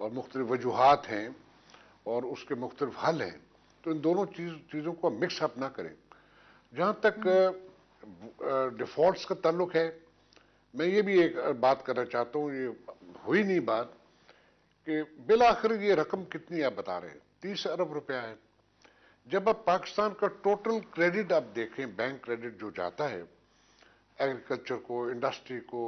اور مختلف وجوہات ہیں اور اس کے مختلف حل ہیں، تو ان دونوں چیزوں کو مکس اپ نہ کریں۔ جہاں تک ڈیفالٹس کا تعلق ہے، میں یہ بھی ایک بات کرنا چاہتا ہوں، یہ ہوئی نہیں بات کہ بالآخر یہ رقم کتنی آپ بتا رہے ہیں، 30 ارب روپیہ ہے۔ جب آپ پاکستان کا ٹوٹل کریڈٹ آپ دیکھیں، بینک کریڈٹ جو جاتا ہے ایگریکلچر کو، انڈسٹری کو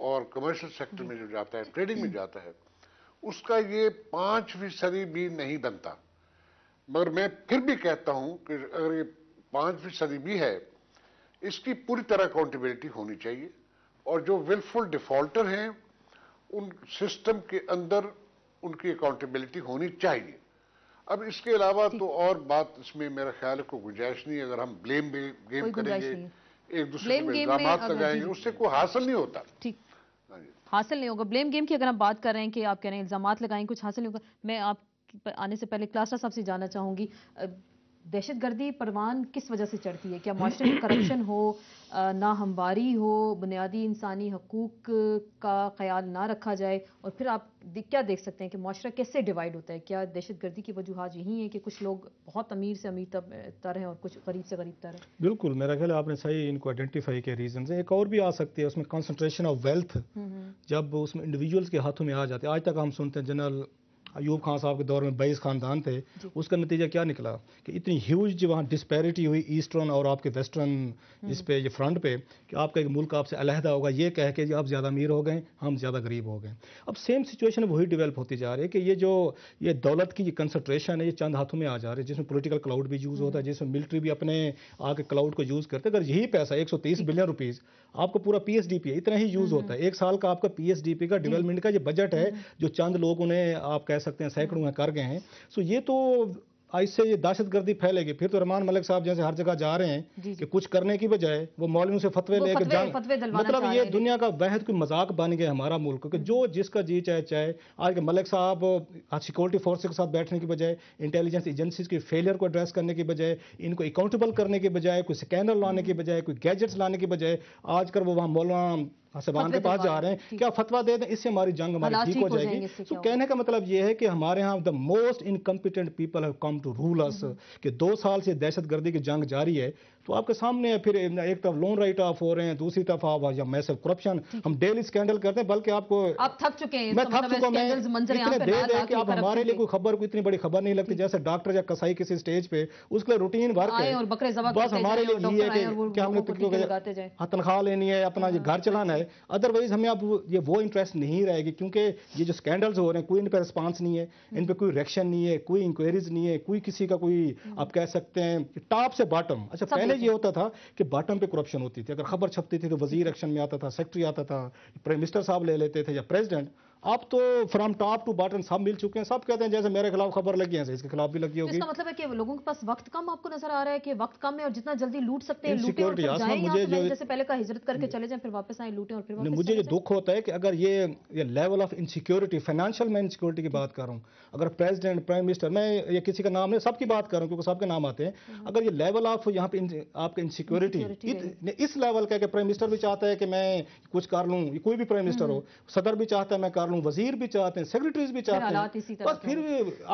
اور کمرشل سیکٹر میں جو جاتا ہے، ٹریڈنگ میں جاتا ہے، اس کا یہ 5% بھی نہیں بنتا۔ مگر میں پھر بھی کہتا ہوں کہ اگر یہ 5% بھی ہے، اس کی پوری طرح اکاؤنٹیبلٹی ہونی چاہیے، اور جو ولفل ڈیفالٹر ہیں ان سسٹم کے اندر ان کی اکاؤنٹیبلٹی ہونی چاہیے۔ اب اس کے علاوہ تو اور بات اس میں میرا خیال ہے کوئی گنجائش نہیں ہے۔ اگر ہم بلیم گیم کریں گے، ایک دوسرے کے الزامات لگائیں گے، اس سے کوئی حاصل نہیں ہوتا۔ ٹھیک، حاصل نہیں ہوگا۔ بلیم گیم کی اگر ہم بات کر رہے ہیں کہ آپ کہہ رہے ہیں الزامات لگائیں کچھ حاصل نہیں ہوگا، میں آپ آنے سے پہلے کلاسٹر صاحب سے جاننا چاہوں گی، دہشت گردی پروان کس وجہ سے چڑھتی ہے؟ کیا معاشرے میں کرپشن ہو، ناہمواری ہو، بنیادی انسانی حقوق کا خیال نہ رکھا جائے، اور پھر آپ کیا دیکھ سکتے ہیں کہ معاشرہ کیسے ڈیوائیڈ ہوتا ہے؟ کیا دہشت گردی کی وجوہات یہی ہیں کہ کچھ لوگ بہت امیر سے امیر تر ہیں اور کچھ غریب سے غریب تر ہیں؟ بالکل، میرا خیال ہے آپ نے صحیح ان کو آئیڈینٹیفائی کے ریزنز ہیں۔ ایک اور بھی آ سکتی ہے اس میں، کنسنٹریشن آف ویلتھ، جب اس میں انڈیویجولز کے ہاتھوں میں آ جاتے ہیں۔ آج تک ہم سنتے ہیں جنرل ایوب خان صاحب کے دور میں 22 خاندان تھے، اس کا نتیجہ کیا نکلا کہ اتنی ہیوج وہاں ڈسپیرٹی ہوئی ایسٹرن اور آپ کے ویسٹرن اس پہ، یہ فرنٹ پہ، کہ آپ کا ایک ملک آپ سے علیحدہ ہوگا یہ کہہ کے آپ زیادہ امیر ہو گئے، ہم زیادہ غریب ہو گئے۔ اب سیم سچویشن وہی ڈیولپ ہوتی جا رہی ہے کہ یہ دولت کی یہ کنسنٹریشن ہے، یہ چند ہاتھوں میں آ جا رہی ہے، جس میں پولیٹیکل کلاؤڈ بھی یوز ہوتا ہے، جس میں ملٹری بھی اپنے آ کے کلاؤڈ کو یوز کرتے ہیں۔ اگر یہی پیسہ 130 بلین روپیز آپ کو پورا پی ایس ڈی پی ہے، اتنا ہی یوز ہوتا ہے، ایک سال کا آپ کا پی ایس ڈی پی کا ڈیولپمنٹ کا یہ بجٹ ہے جو چند لوگوں نے آپ کہہ سکتے ہیں سینکڑوں میں کر گئے ہیں۔ سو یہ تو اس سے یہ دہشت گردی پھیلے گی۔ پھر تو رحمان ملک صاحب جیسے ہر جگہ جا رہے ہیں کہ کچھ کرنے کی بجائے وہ مولویوں سے فتوے لے کے جان، مطلب یہ دنیا کا واحد کوئی مذاق بن گیا ہمارا ملک، کہ جو جس کا جی چاہے۔ آج کے ملک صاحب سیکورٹی فورسز کے ساتھ بیٹھنے کی بجائے، انٹیلیجنس ایجنسیز کی فیلئر کو ایڈریس کرنے کی بجائے، ان کو اکاؤنٹیبل کرنے کی بجائے، کوئی سکینر لانے کی بجائے، کوئی گیجٹس لانے کی بجائے، آج کل وہ وہاں مولانا حسبان کے پاس جا رہے ہیں، کیا فتویٰ دے دیں، اس سے ہماری جنگ ہماری ٹھیک ہو جائے گی۔ تو کہنے کا مطلب یہ ہے کہ ہمارے ہاں the most incompetent people have come to rule us، کہ 2 سال سے دہشت گردی کی جنگ جاری ہے۔ تو آپ کے سامنے ہے، پھر ایک طرف لون رائٹ آف ہو رہے ہیں، دوسری طرف آپ یا میسو کرپشن، ہم ڈیلی اسکینڈل کرتے ہیں، بلکہ آپ کو تھک چکے ہیں، میں تھک چکا ہوں، میں اتنے دے دے کہ اب ہمارے لیے کوئی خبر، کوئی اتنی بڑی خبر نہیں لگتی، جیسے ڈاکٹر یا کسائی کسی سٹیج پہ اس کے لیے روٹین ورک ہے، بس ہمارے لیے یہ ہے کہ ہم نے تنخواہ لینی ہے، اپنا یہ گھر چلانا ہے۔ ادروائز ہمیں اب یہ وہ انٹرسٹ نہیں رہے گی، کیونکہ یہ جو اسکینڈلز ہو رہے ہیں کوئی ان پہ رسپانس نہیں ہے، ان پہ کوئی ریئیکشن نہیں ہے، کوئی انکوائریز نہیں ہے، کوئی کسی کا کوئی آپ کہہ سکتے ہیں ٹاپ سے باٹم۔ اچھا پہلے یہ ہوتا تھا کہ باٹم پہ کرپشن ہوتی تھی، اگر خبر چھپتی تھی تو وزیر ایکشن میں آتا تھا، سیکٹری آتا تھا، پرائم منسٹر صاحب لے لیتے تھے یا پریزیڈنٹ۔ اب تو فرام ٹاپ ٹو باٹم سب مل چکے ہیں، سب کہتے ہیں جیسے میرے خلاف خبر لگی ہے اس کے خلاف بھی لگی ہوگی۔ اس کا مطلب ہے کہ لوگوں کے پاس وقت کم آپ کو نظر آ رہا ہے، کہ وقت کم ہے اور جتنا جلدی لوٹ سکتے ہیں لوٹیں اور پھر جائیں یہاں سے، جیسے پہلے کا ہجرت کر کے چلے جائیں پھر واپس آئیں، لوٹیں اور پھر واپس چلے جائیں۔ مجھے یہ دکھ ہوتا ہے کہ اگر یہ لیول آف انسیکیورٹی، فائنینشیل میں انسیکیورٹی کی بات کر رہا ہوں، اگر پریزیڈنٹ، پرائم منسٹر، میں یہ کسی کا نام نہیں، سب کی بات کر رہا ہوں کیونکہ سب کے نام آتے ہیں، اگر یہ لیول آف یہاں پہ آپ کا انسیکیورٹی اس لیول کا ہے کہ پرائم منسٹر بھی چاہتا ہے کہ میں کچھ کر لوں، کوئی بھی پرائم منسٹر ہو، صدر بھی چاہتا ہے میں کر لوں، وزیر بھی چاہتے ہیں، سیکریٹریز بھی چاہتے ہیں، بس پھر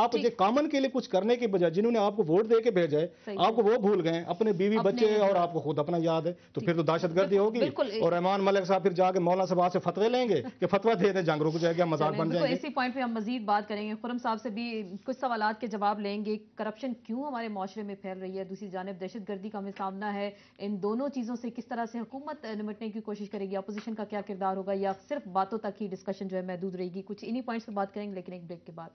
آپ یہ کامن کے لیے کچھ کرنے کی بجائے جنہوں نے آپ کو ووٹ دے کے بھیجا ہے آپ کو وہ بھول گئے، اپنے بیوی بچے اور آپ کو خود اپنا یاد ہے، تو پھر تو دہشت گردی ہوگی۔ اور رحمان ملک صاحب پھر جا کے مولانا صاحب سے فتوے لیں گے کہ فتویٰ دے دیں، جنگ رک جائے گی، ہم مذاق بن جائیں گے۔ اسی پوائنٹ پہ ہم مزید بات کریں گے، خرم صاحب سے بھی کچھ سوالات کے جواب لیں گے۔ کرپشن کیوں ہمارے معاشرے میں پھیل رہی ہے، دوسری جانب دہشت گردی کا ہمیں سامنا ہے، ان دونوں چیزوں سے کس طرح سے حکومت نمٹنے کی کوشش کرے گی، اپوزیشن کا کیا کردار ہوگا، یا صرف باتوں تک ہی ڈسکشن جو ہے محدود رہے گی؟ کچھ انہی پوائنٹس پہ بات کریں گے لیکن ایک بریک کے بعد۔